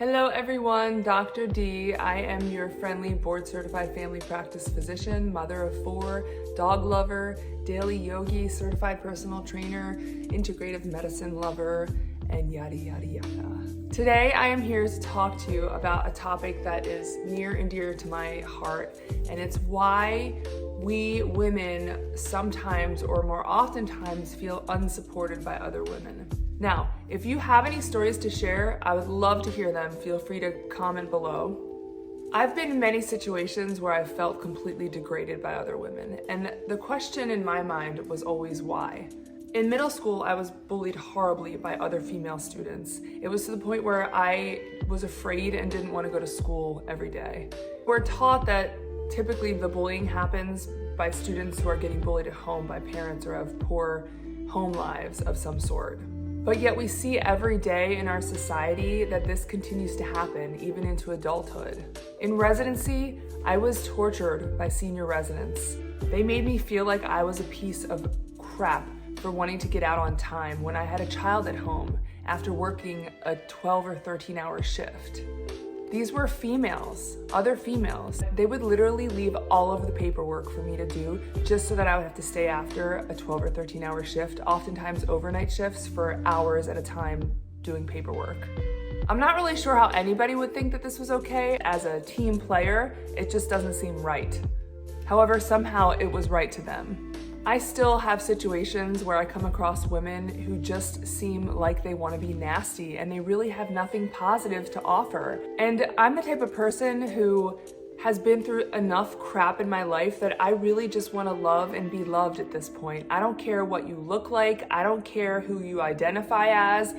Hello everyone, Dr. D. I am your friendly board-certified family practice physician, mother of 4, dog lover, daily yogi, certified personal trainer, integrative medicine lover, and yada yada yada. Today I am here to talk to you about a topic that is near and dear to my heart, and it's why we women sometimes or more oftentimes feel unsupported by other women. Now, if you have any stories to share, I would love to hear them. Feel free to comment below. I've been in many situations where I've felt completely degraded by other women, and the question in my mind was always why. In middle school, I was bullied horribly by other female students. It was to the point where I was afraid and didn't want to go to school every day. We're taught that typically the bullying happens by students who are getting bullied at home by parents or have poor home lives of some sort. But yet we see every day in our society that this continues to happen, even into adulthood. In residency, I was tortured by senior residents. They made me feel like I was a piece of crap for wanting to get out on time when I had a child at home after working a 12 or 13-hour shift. These were females, other females. They would literally leave all of the paperwork for me to do just so that I would have to stay after a 12 or 13-hour shift, oftentimes overnight shifts for hours at a time doing paperwork. I'm not really sure how anybody would think that this was okay. As a team player, it just doesn't seem right. However, somehow it was right to them. I still have situations where I come across women who just seem like they want to be nasty and they really have nothing positive to offer. And I'm the type of person who has been through enough crap in my life that I really just want to love and be loved at this point. I don't care what you look like. I don't care who you identify as.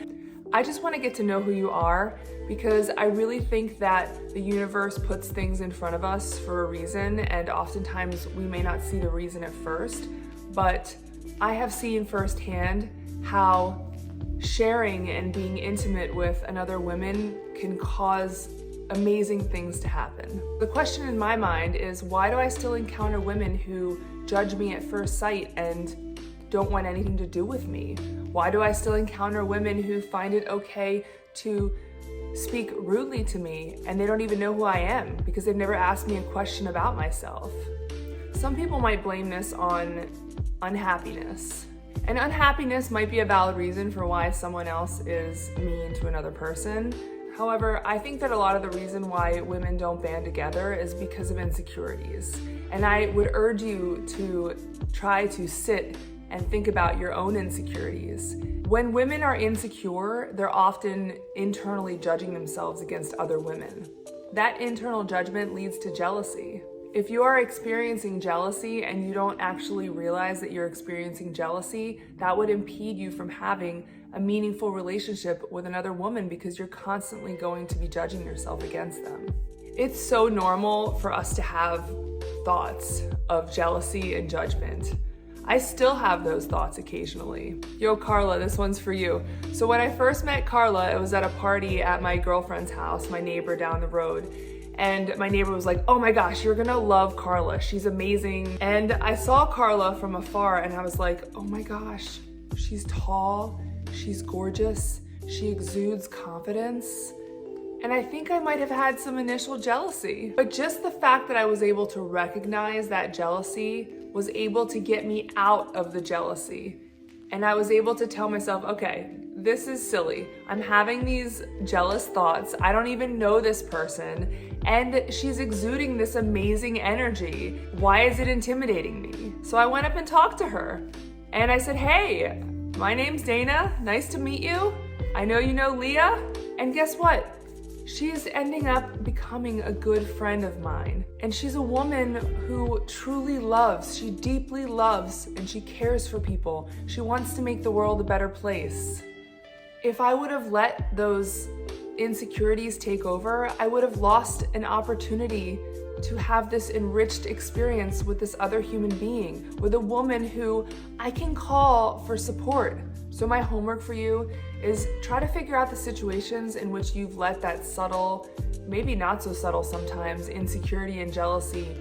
I just want to get to know who you are, because I really think that the universe puts things in front of us for a reason, and oftentimes we may not see the reason at first. But I have seen firsthand how sharing and being intimate with another woman can cause amazing things to happen. The question in my mind is, why do I still encounter women who judge me at first sight and don't want anything to do with me? Why do I still encounter women who find it okay to speak rudely to me and they don't even know who I am because they've never asked me a question about myself? Some people might blame this on unhappiness. And unhappiness might be a valid reason for why someone else is mean to another person. However, I think that a lot of the reason why women don't band together is because of insecurities. And I would urge you to try to sit and think about your own insecurities. When women are insecure, they're often internally judging themselves against other women. That internal judgment leads to jealousy. If you are experiencing jealousy and you don't actually realize that you're experiencing jealousy, that would impede you from having a meaningful relationship with another woman because you're constantly going to be judging yourself against them. It's so normal for us to have thoughts of jealousy and judgment. I still have those thoughts occasionally. Yo, Carla, this one's for you. So when I first met Carla, it was at a party at my girlfriend's house, my neighbor down the road. And my neighbor was like, oh my gosh, you're gonna love Carla. She's amazing. And I saw Carla from afar and I was like, oh my gosh, she's tall, she's gorgeous, she exudes confidence. And I think I might have had some initial jealousy. But just the fact that I was able to recognize that jealousy was able to get me out of the jealousy. And I was able to tell myself, okay, this is silly. I'm having these jealous thoughts. I don't even know this person. And she's exuding this amazing energy. Why is it intimidating me? So I went up and talked to her. And I said, hey, my name's Dana. Nice to meet you. I know you know Leah. And guess what? She's ending up becoming a good friend of mine. And she's a woman who truly loves, she deeply loves, and she cares for people. She wants to make the world a better place. If I would have let those insecurities take over, I would have lost an opportunity to have this enriched experience with this other human being, with a woman who I can call for support. So my homework for you is try to figure out the situations in which you've let that subtle, maybe not so subtle sometimes, insecurity and jealousy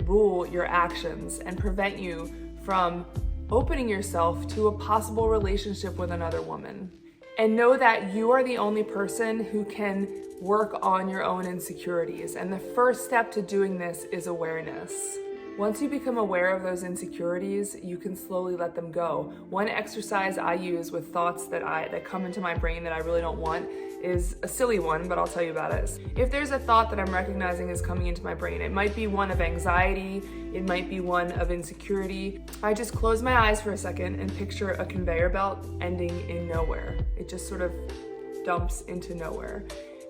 rule your actions and prevent you from opening yourself to a possible relationship with another woman. And know that you are the only person who can work on your own insecurities. And the first step to doing this is awareness. Once you become aware of those insecurities, you can slowly let them go. One exercise I use with thoughts that come into my brain that I really don't want is a silly one, but I'll tell you about it. If there's a thought that I'm recognizing is coming into my brain, it might be one of anxiety, it might be one of insecurity. I just close my eyes for a second and picture a conveyor belt ending in nowhere. It just sort of dumps into nowhere.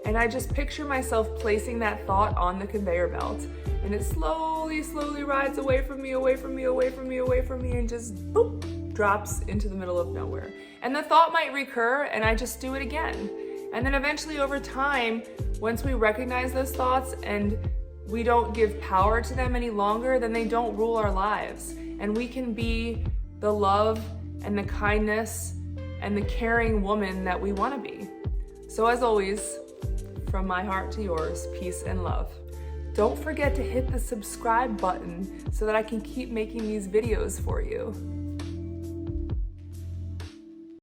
And I just picture myself placing that thought on the conveyor belt, and it slowly rides away from me, and just boop, drops into the middle of nowhere. And the thought might recur, and I just do it again. And then eventually over time, once we recognize those thoughts and we don't give power to them any longer, then they don't rule our lives. And we can be the love and the kindness and the caring woman that we want to be. So as always, from my heart to yours, peace and love. Don't forget to hit the subscribe button so that I can keep making these videos for you.